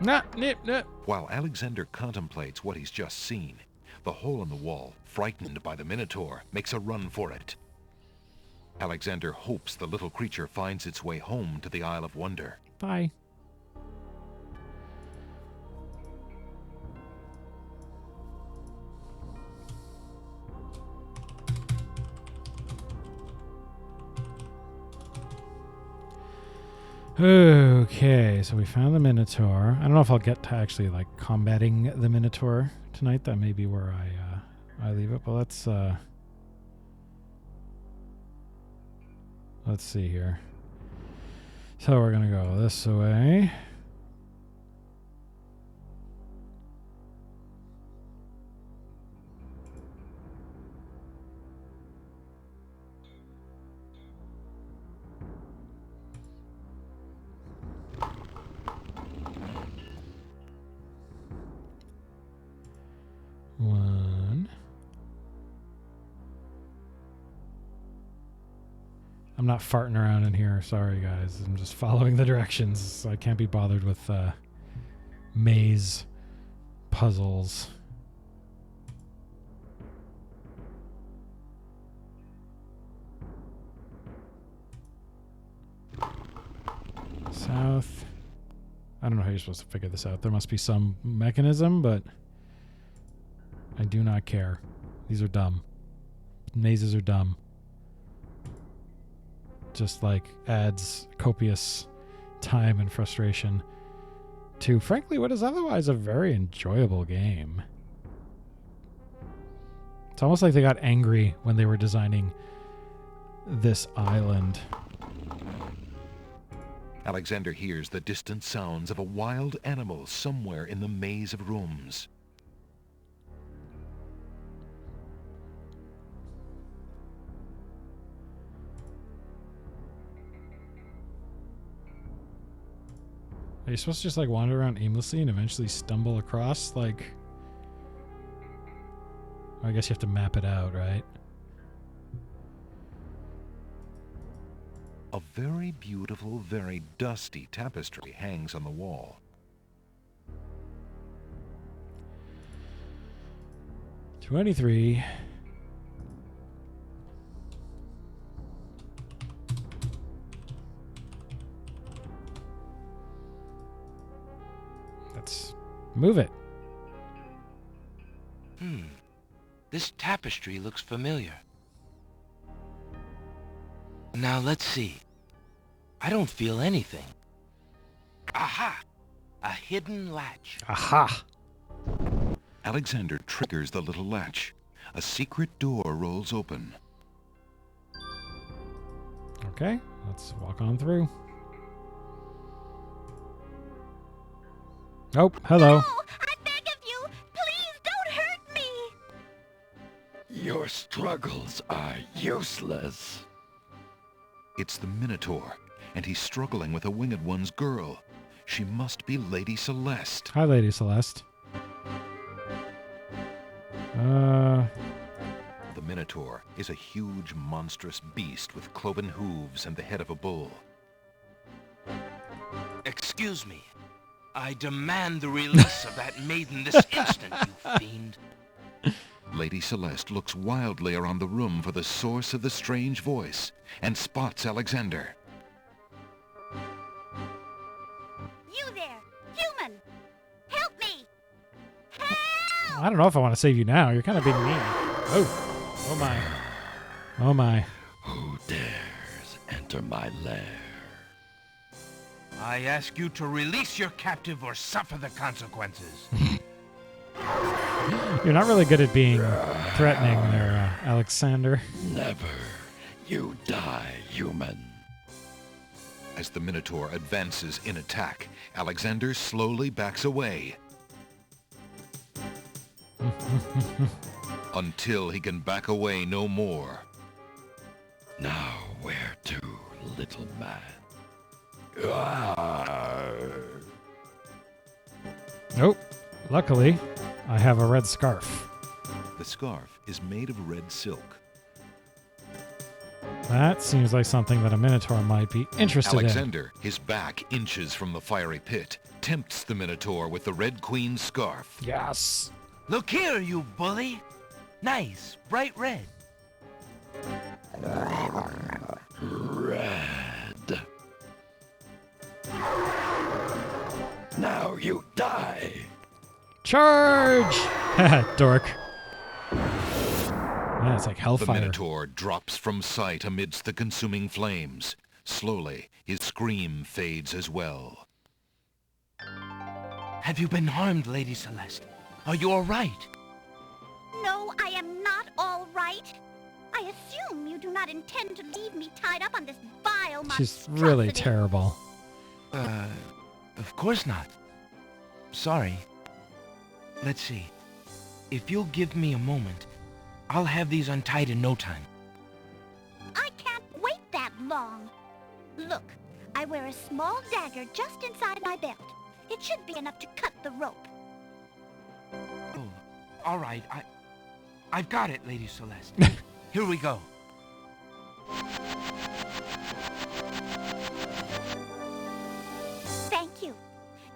Nah, nip. While Alexander contemplates what he's just seen, the hole in the wall, frightened by the Minotaur, makes a run for it. Alexander hopes the little creature finds its way home to the Isle of Wonder. Bye. Okay, so we found the Minotaur. I don't know if I'll get to actually like combating the Minotaur tonight. That may be where I leave it. But let's see here. So we're gonna go this way. One. I'm not farting around in here. Sorry, guys. I'm just following the directions. I can't be bothered with maze puzzles. South. I don't know how you're supposed to figure this out. There must be some mechanism, but I do not care. These are dumb. Mazes are dumb. Just like adds copious time and frustration to, frankly, what is otherwise a very enjoyable game. It's almost like they got angry when they were designing this island. Alexander hears the distant sounds of a wild animal somewhere in the maze of rooms. Are you supposed to just like wander around aimlessly and eventually stumble across like... I guess you have to map it out, right? A very beautiful, very dusty tapestry hangs on the wall. 23. Let's move it. This tapestry looks familiar. Now let's see. I don't feel anything. Aha! A hidden latch. Aha! Alexander triggers the little latch. A secret door rolls open. Okay, let's walk on through. Oh, hello. Oh, I beg of you, please don't hurt me. Your struggles are useless. It's the Minotaur, and he's struggling with a Winged One's girl. She must be Lady Celeste. Hi, Lady Celeste. The Minotaur is a huge, monstrous beast with cloven hooves and the head of a bull. Excuse me. I demand the release of that maiden this instant, you fiend. Lady Celeste looks wildly around the room for the source of the strange voice and spots Alexander. You there, human! Help me! Help! I don't know if I want to save you now. You're kind of being mean. Oh. Oh, my. Oh, my. Who dares enter my lair? I ask you to release your captive or suffer the consequences. You're not really good at being threatening there, Alexander. Never. You die, human. As the Minotaur advances in attack, Alexander slowly backs away. Until he can back away no more. Now where to, little man? Nope. Luckily, I have a red scarf. The scarf is made of red silk. That seems like something that a Minotaur might be interested Alexander, his back inches from the fiery pit, tempts the Minotaur with the Red Queen's scarf. in. Yes. Look here, you bully. Nice, bright red. Red. Now you die. Charge! Dork. Yeah, it's like The hellfire. Minotaur drops from sight amidst the consuming flames. Slowly, his scream fades as well. Have you been harmed, Lady Celeste? Are you all right? No, I am not all right. I assume you do not intend to leave me tied up on this vile She's monstrosity. really terrible. Of course not. Sorry. Let's see. If you'll give me a moment, I'll have these untied in no time. I can't wait that long. Look, I wear a small dagger just inside my belt. It should be enough to cut the rope. Oh, all right. I've got it, Lady Celeste. Here we go. Thank you.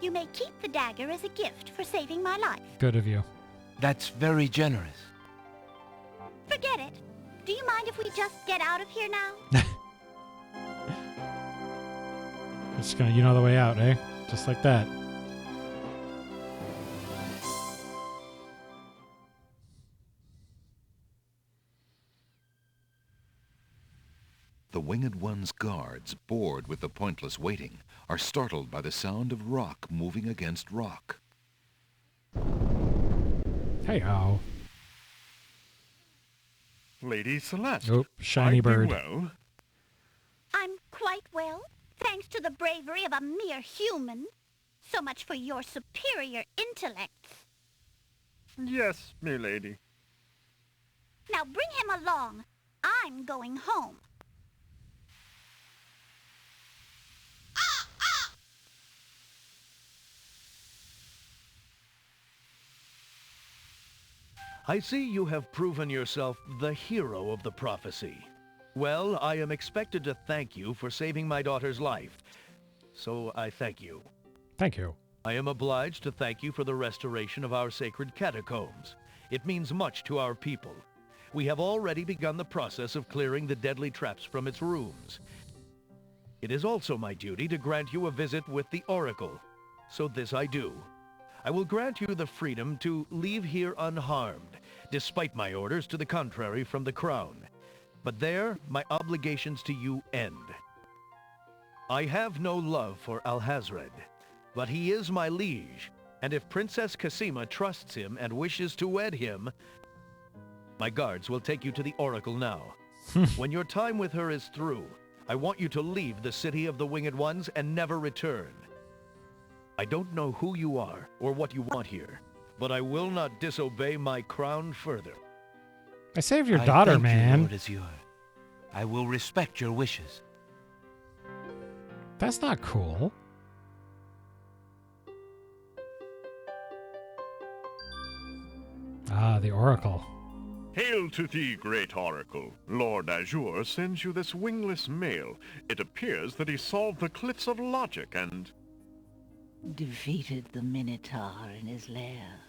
You may keep the dagger as a gift for saving my life. Good of you. That's very generous. Forget it. Do you mind if we just get out of here now? Just gonna, you know the way out, eh? Just like that. The Winged One's guards, bored with the pointless waiting, are startled by the sound of rock moving against rock. Hey-oh. Lady Celeste. Oh, shiny are bird. You well? I'm quite well, thanks to the bravery of a mere human. So much for your superior intellects. Yes, milady. Now bring him along. I'm going home. I see you have proven yourself the hero of the prophecy. Well, I am expected to thank you for saving my daughter's life. So I thank you. Thank you. I am obliged to thank you for the restoration of our sacred catacombs. It means much to our people. We have already begun the process of clearing the deadly traps from its rooms. It is also my duty to grant you a visit with the Oracle. So this I do. I will grant you the freedom to leave here unharmed, despite my orders to the contrary from the crown. But there, my obligations to you end. I have no love for Alhazred, but he is my liege, and if Princess Cassima trusts him and wishes to wed him, my guards will take you to the Oracle now. When your time with her is through, I want you to leave the city of the Winged Ones and never return. I don't know who you are or what you want here, but I will not disobey my crown further. I saved your I daughter, thank man. You, Lord Azure. I will respect your wishes. That's not cool. Ah, the Oracle. Hail to thee, great oracle. Lord Azure sends you this wingless mail. It appears that he solved the cliffs of logic and... defeated the Minotaur in his lair.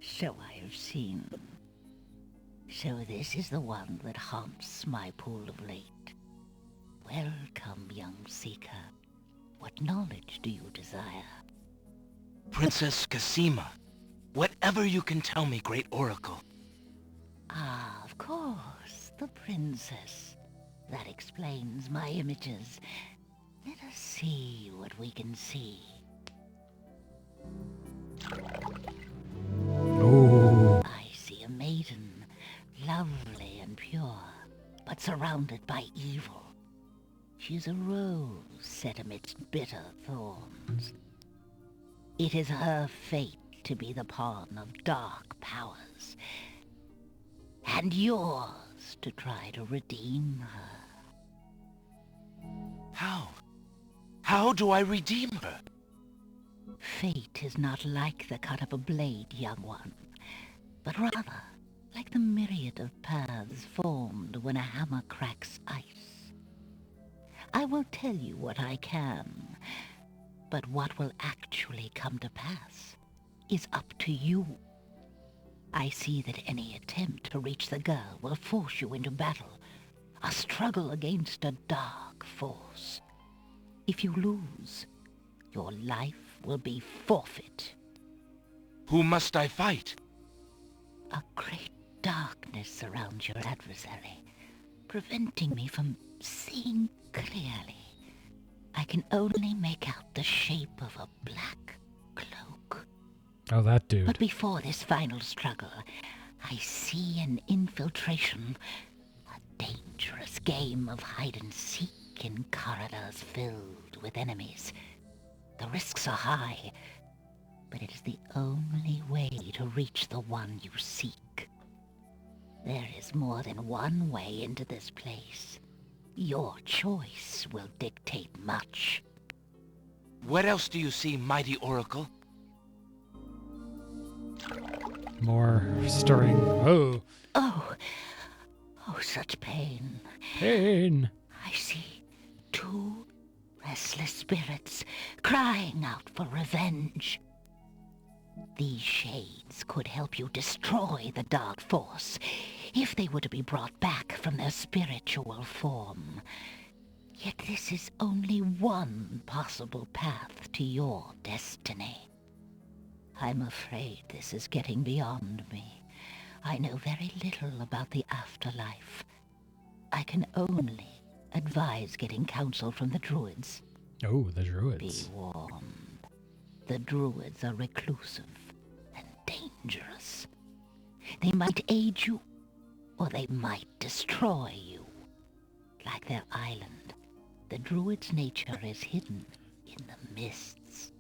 So I have seen. So this is the one that haunts my pool of late. Welcome, young seeker. What knowledge do you desire? Princess Cassima, whatever you can tell me, great oracle. Ah, of course, the princess. That explains my images. Let us see what we can see. Oh. I see a maiden, lovely and pure, but surrounded by evil. She is a rose set amidst bitter thorns. It is her fate to be the pawn of dark powers, and yours to try to redeem her. How? How do I redeem her? Fate is not like the cut of a blade, young one, but rather like the myriad of paths formed when a hammer cracks ice. I will tell you what I can, but what will actually come to pass is up to you. I see that any attempt to reach the girl will force you into battle, a struggle against a dark force. If you lose, your life will be forfeit. Who must I fight? A great darkness surrounds your adversary, preventing me from seeing clearly. I can only make out the shape of a black cloak. Oh, that dude. But before this final struggle, I see an infiltration, a dangerous game of hide-and-seek in corridors filled with enemies. The risks are high, but it is the only way to reach the one you seek. There is more than one way into this place. Your choice will dictate much. What else do you see, mighty oracle? More stirring. Oh. Oh, such pain. Pain. I see two restless spirits crying out for revenge. These shades could help you destroy the dark force if they were to be brought back from their spiritual form. Yet this is only one possible path to your destiny. I'm afraid this is getting beyond me. I know very little about the afterlife. I can only advise getting counsel from the druids. Oh, the druids. Be warned. The druids are reclusive and dangerous. They might aid you, or they might destroy you. Like their island, the druid's nature is hidden in the mists.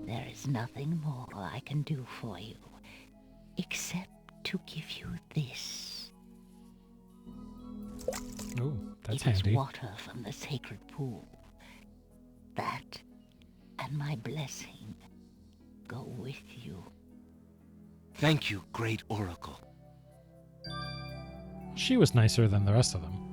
There is nothing more I can do for you, except to give you this. Oh, that's It is handy. water from the sacred pool. That and my blessing go with you. Thank you, great oracle. She was nicer than the rest of them.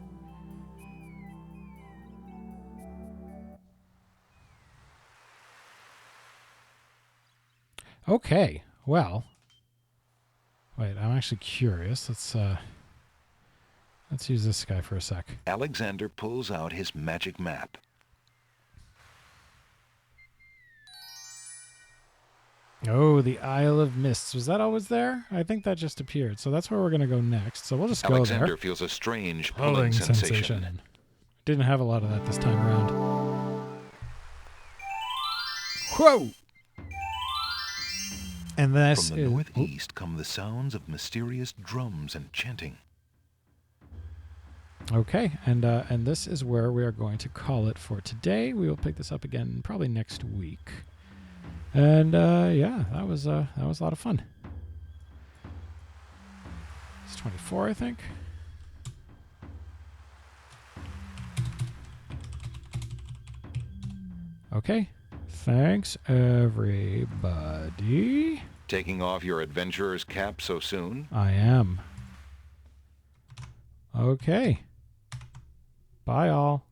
Okay, well. Wait, I'm actually curious. Let's use this guy for a sec. Alexander pulls out his magic map. Oh, the Isle of Mists. Was that always there? I think that just appeared. So that's where we're going to go next. So we'll just go Alexander there. feels a strange pulling sensation. Didn't have a lot of that this time around. Whoa! And this From the northeast come the sounds of mysterious drums and chanting. Okay, and this is where we are going to call it for today. We will pick this up again probably next week. And yeah, that was a lot of fun. It's 24, I think. Okay. Thanks, everybody. Taking off your adventurer's cap so soon? I am. Okay. Bye, all.